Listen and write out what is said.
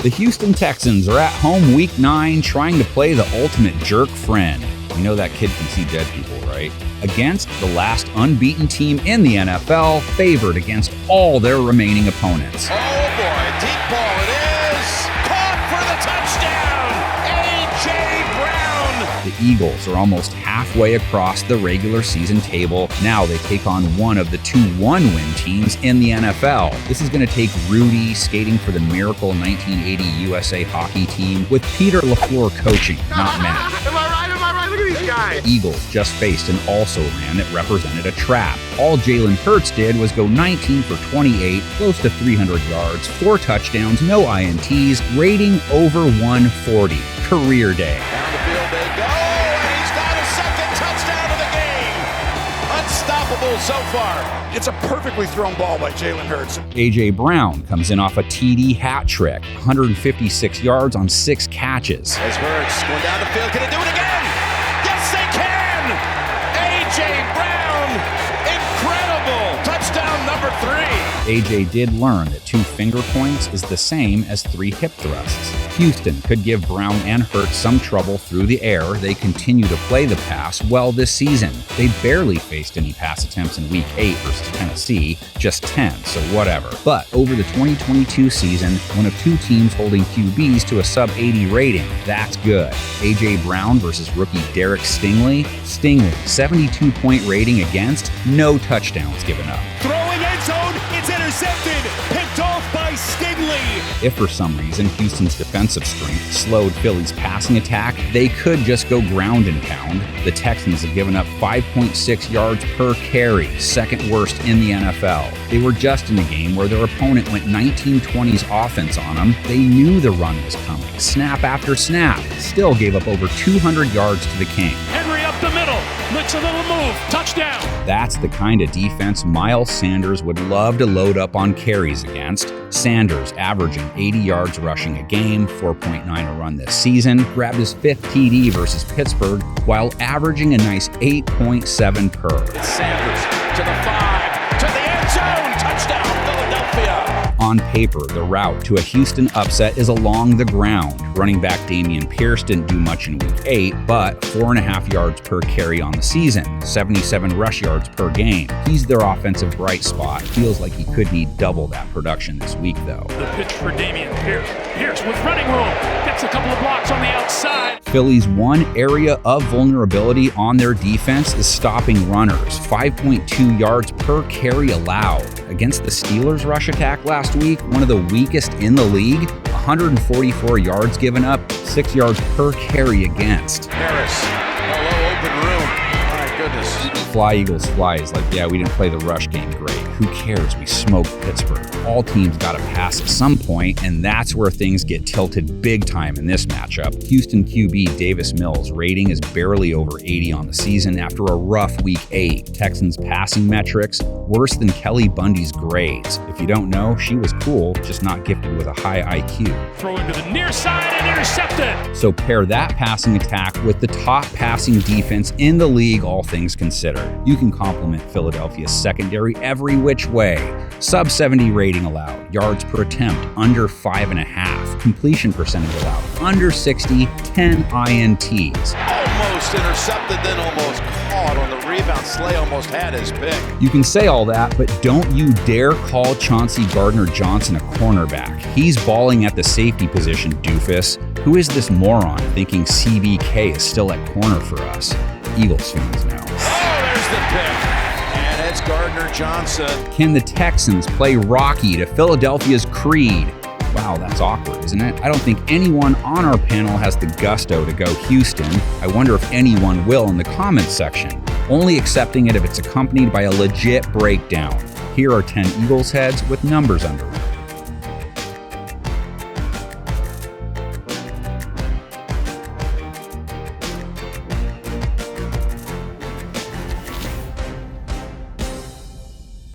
The Houston Texans are at home Week 9 trying to play the ultimate jerk friend. You know that kid can see dead people, right? Against the last unbeaten team in the NFL, favored against all their remaining opponents. Oh boy, deep ball it is! Caught for the touchdown! A.J. Brown! The Eagles are almost halfway across the regular season table. Now they take on one of the two one-win teams in the NFL. This is going to take Rudy skating for the miracle 1980 USA hockey team with Peter LaFleur coaching, not Matt. Am I right? Look at these guys! The Eagles just faced an also-ran that represented a trap. All Jalen Hurts did was go 19 for 28, close to 300 yards, 4 touchdowns, no INTs, rating over 140. Career day. Down the field they go, and he's got a second touchdown of the game. Unstoppable so far. It's a perfectly thrown ball by Jalen Hurts. A.J. Brown comes in off a TD hat trick, 156 yards on 6 catches. As Hurts going down the field, can he do it again? Yes, they can! A.J. Brown, incredible! Touchdown number 3. A.J. did learn that 2 finger points is the same as 3 hip thrusts. Houston could give Brown and Hurts some trouble through the air. They continue to play the pass well this season. They barely faced any pass attempts in Week 8 versus Tennessee, just 10, so whatever. But over the 2022 season, one of 2 teams holding QBs to a sub-80 rating. That's good. A.J. Brown versus rookie Derek Stingley. Stingley, 72-point rating against, no touchdowns given up. Throwing end zone, it's intercepted, picked off by Stingley. If for some reason Houston's defensive strength slowed Philly's passing attack, they could just go ground and pound. The Texans have given up 5.6 yards per carry, second worst in the NFL. They were just in a game where their opponent went 19-20s offense on them. They knew the run was coming, snap after snap, still gave up over 200 yards to the King. Henry up the middle, makes a little move, touchdown. That's the kind of defense Miles Sanders would love to load up on carries against. Sanders averaging 80 yards rushing a game, 4.9 a run this season, grabbed his 5th TD versus Pittsburgh while averaging a nice 8.7 per. It's Sanders to the 5, to the end zone, touchdown Philadelphia. On paper, the route to a Houston upset is along the ground. Running back Dameon Pierce didn't do much in Week 8, but 4.5 yards per carry on the season, 77 rush yards per game. He's their offensive bright spot. Feels like he could need double that production this week, though. The pitch for Dameon Pierce. Pierce with running room, gets a couple of blocks on the outside. Philly's one area of vulnerability on their defense is stopping runners, 5.2 yards per carry allowed. Against the Steelers' rush attack last week, one of the weakest in the league, 144 yards given up, 6 yards per carry against. Harris, hello, open room. My goodness. Fly Eagles fly is like, yeah, we didn't play the rush game great. Who cares? We smoked Pittsburgh. All teams got to pass at some point, and that's where things get tilted big time in this matchup. Houston QB Davis Mills' rating is barely over 80 on the season after a rough Week 8. Texans passing metrics, worse than Kelly Bundy's grades. If you don't know, she was cool, just not gifted with a high IQ. Throw into the near side and intercepted. So pair that passing attack with the top passing defense in the league, all things considered. You can compliment Philadelphia's secondary every which way. Sub 70 rating allowed, yards per attempt under 5.5, completion percentage allowed under 60, 10 INTs. Almost intercepted, then almost caught on the rebound. Slay almost had his pick. You can say all that, but don't you dare call Chauncey Gardner-Johnson a cornerback. He's balling at the safety position, doofus. Who is this moron thinking CBK is still at corner for us? Eagles fans know. Oh, there's the pick. And it's Gardner-Johnson. Can the Texans play Rocky to Philadelphia's Creed? Wow, that's awkward, isn't it? I don't think anyone on our panel has the gusto to go Houston. I wonder if anyone will in the comments section. Only accepting it if it's accompanied by a legit breakdown. Here are 10 Eagles heads with numbers under them.